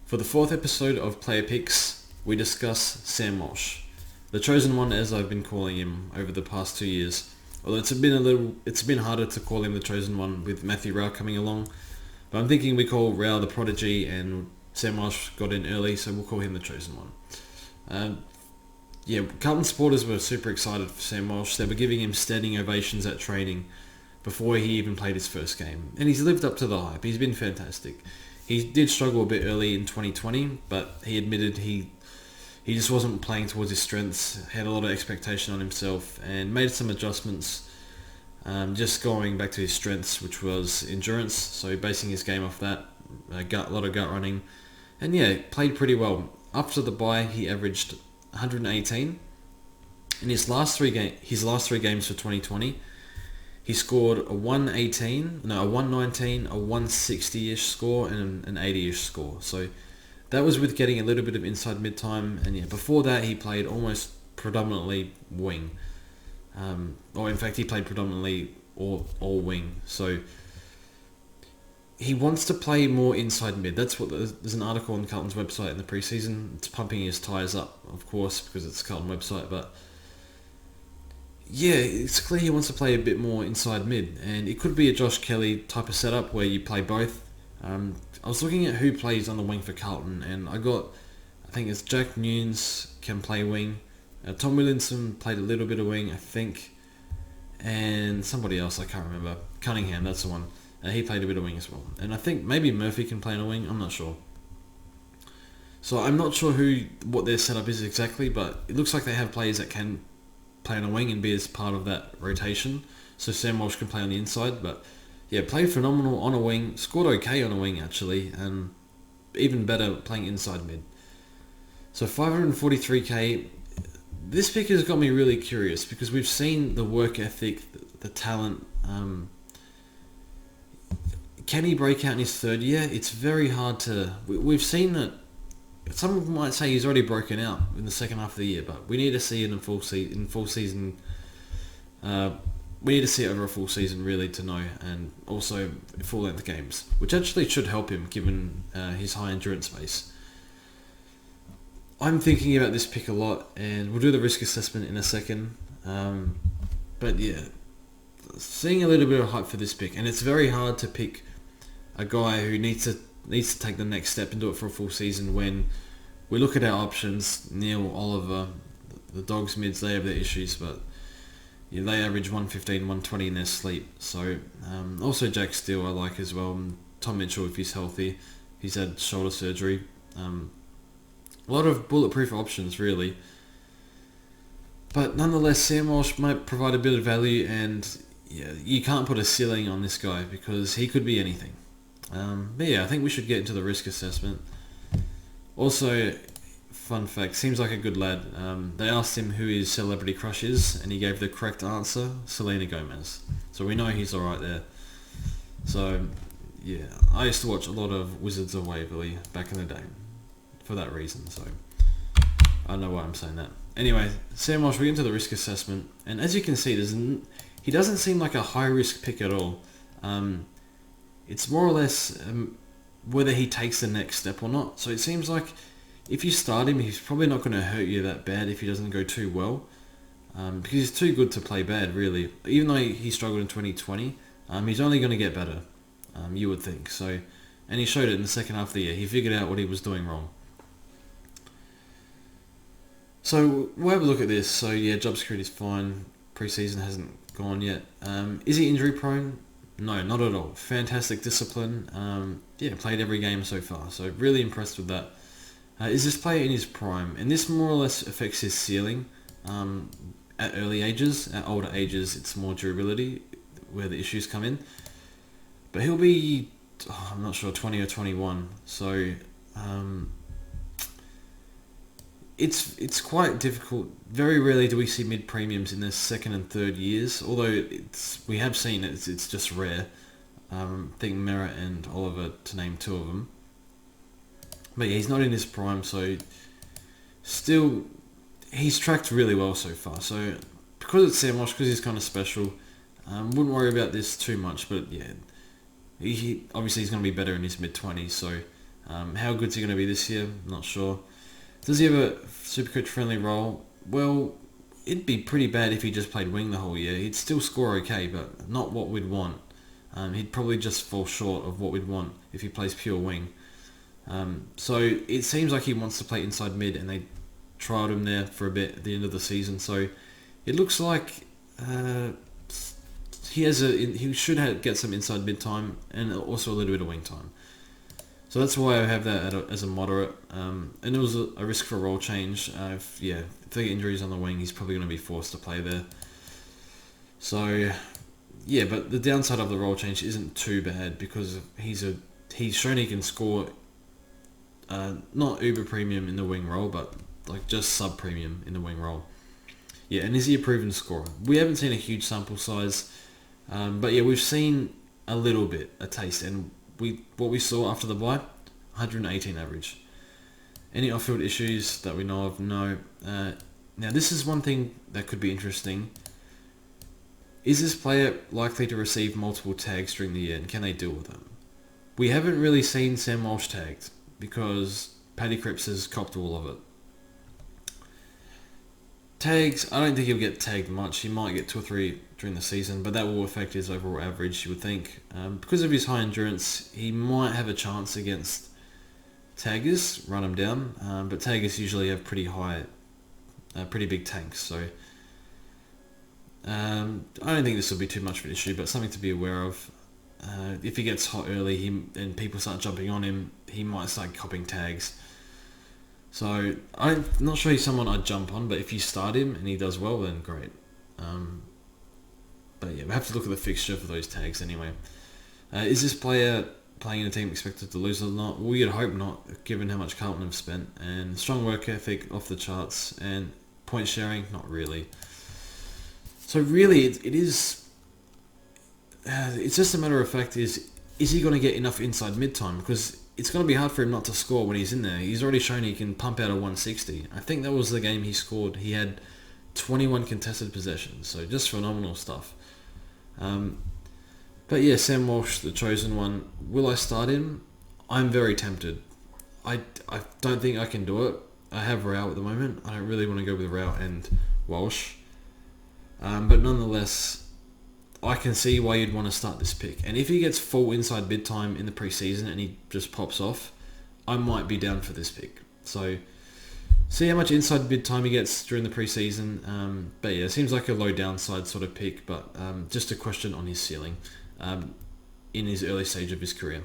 For the fourth episode of Player Picks, we discuss Sam Walsh, the chosen one as I've been calling him over the past 2 years. Although it's been harder to call him the chosen one with Matthew Rao coming along, but I'm thinking we call Rao the prodigy and Sam Walsh got in early, so we'll call him the chosen one. Carlton supporters were super excited for Sam Walsh. They were giving him standing ovations at training before he even played his first game, and he's lived up to the hype. He's been fantastic. He did struggle a bit early in 2020, but he admitted he just wasn't playing towards his strengths, had a lot of expectation on himself, and made some adjustments, just going back to his strengths, which was endurance, so basing his game off that, a lot of gut running, and played pretty well. After the bye, he averaged 118. In his last three games for 2020, he scored a 119, a 160-ish score and an 80-ish score. So that was with getting a little bit of inside mid-time. And before that he played almost predominantly wing. In fact he played predominantly all wing. So he wants to play more inside mid. That's what there's an article on Carlton's website in the preseason. It's pumping his tyres up, of course, because it's Carlton website, but it's clear he wants to play a bit more inside mid, and it could be a Josh Kelly type of setup where you play both. I was looking at who plays on the wing for Carlton, and I think it's Jack Nunes can play wing. Tom Williamson played a little bit of wing, I think, and somebody else I can't remember. Cunningham, that's the one. He played a bit of wing as well, and I think maybe Murphy can play on a wing. I'm not sure. So I'm not sure what their setup is exactly, but it looks like they have players that can play on a wing and be as part of that rotation. So Sam Walsh can play on the inside, but played phenomenal on a wing, scored okay on a wing actually, and even better playing inside mid. So 543k, this pick has got me really curious because we've seen the work ethic, the talent. Can he break out in his third year? It's very hard to... We've seen that. Some might say he's already broken out in the second half of the year, but we need to see it in full season. We need to see it over a full season really to know, and also full length games, which actually should help him given his high endurance base. I'm thinking about this pick a lot, and we'll do the risk assessment in a second. Seeing a little bit of hype for this pick, and it's very hard to pick a guy who needs to take the next step and do it for a full season when we look at our options. Neil, Oliver, the Dogs mids, they have their issues, but they average 115, 120 in their sleep. So also Jack Steele I like as well. Tom Mitchell, if he's healthy, he's had shoulder surgery. A lot of bulletproof options really. But nonetheless, Sam Walsh might provide a bit of value, and you can't put a ceiling on this guy because he could be anything. I think we should get into the risk assessment. Also, fun fact, seems like a good lad. They asked him who his celebrity crush is, and he gave the correct answer, Selena Gomez. So we know he's alright there. So, I used to watch a lot of Wizards of Waverley back in the day for that reason, so I don't know why I'm saying that. Anyway, Sam Walsh, we get into the risk assessment, and as you can see, he doesn't seem like a high-risk pick at all. It's more or less whether he takes the next step or not. So it seems like if you start him, he's probably not going to hurt you that bad if he doesn't go too well, because he's too good to play bad, really. Even though he struggled in 2020, he's only going to get better, you would think. So, and he showed it in the second half of the year. He figured out what he was doing wrong. So we'll have a look at this. So job security is fine. Preseason hasn't gone yet. Is he injury prone? No, not at all. Fantastic discipline. Played every game so far. So really impressed with that. Is this player in his prime? And this more or less affects his ceiling. At early ages. At older ages, it's more durability where the issues come in. But he'll be, I'm not sure, 20 or 21. So it's quite difficult. Very rarely do we see mid premiums in their second and third years. Although we have seen it. It's just rare. I think Merritt and Oliver, to name two of them. But he's not in his prime, so still he's tracked really well so far. So because it's Sam Walsh, because he's kind of special, wouldn't worry about this too much. But he obviously he's going to be better in his mid-20s, so How good's he going to be this year? Not sure. Does he have a Supercoach friendly role? Well, it'd be pretty bad if he just played wing the whole year. He'd still score okay, but not what we'd want. He'd probably just fall short of what we'd want if he plays pure wing. So it seems like he wants to play inside mid, and they tried him there for a bit at the end of the season. So it looks like he should get some inside mid time and also a little bit of wing time. So that's why I have that as a moderate. And it was a risk for a role change. If they get injuries on the wing, he's probably going to be forced to play there. So yeah, but the downside of the role change isn't too bad because he's shown he can score. Not uber premium in the wing role, but like just sub premium in the wing role. Yeah, and is he a proven scorer? We haven't seen a huge sample size, but yeah, we've seen a little bit, a taste, and what we saw after the bye, 118 average. Any off-field issues that we know of? No. Now this is one thing that could be interesting. Is this player likely to receive multiple tags during the year, and can they deal with them? We haven't really seen Sam Walsh tagged because Paddy Cripps has copped all of it. Tags, I don't think he'll get tagged much. He might get 2 or 3 during the season, but that will affect his overall average, you would think. Because of his high endurance, he might have a chance against taggers, run him down, but taggers usually have pretty big tanks, so I don't think this will be too much of an issue, but something to be aware of. If he gets hot early and people start jumping on him, he might start copping tags. So I'm not sure he's someone I'd jump on, but if you start him and he does well, then great. But yeah, we have to look at the fixture for those tags anyway. Is this player playing in a team expected to lose or not? Well, you'd hope not, given how much Carlton have spent. And strong work ethic off the charts, and point sharing, not really. So really, it is. It's just a matter of fact: is he going to get enough inside mid time? Because it's going to be hard for him not to score when he's in there. He's already shown he can pump out a 160. I think that was the game he scored. He had 21 contested possessions, so just phenomenal stuff. But yeah, Sam Walsh, the chosen one. Will I start him? I'm very tempted. I don't think I can do it. I have Rao at the moment. I don't really want to go with Rao and Walsh. But nonetheless, I can see why you'd want to start this pick. And if he gets full inside mid time in the preseason and he just pops off, I might be down for this pick. So see how much inside mid time he gets during the preseason. But yeah, it seems like a low downside sort of pick, but just a question on his ceiling in his early stage of his career.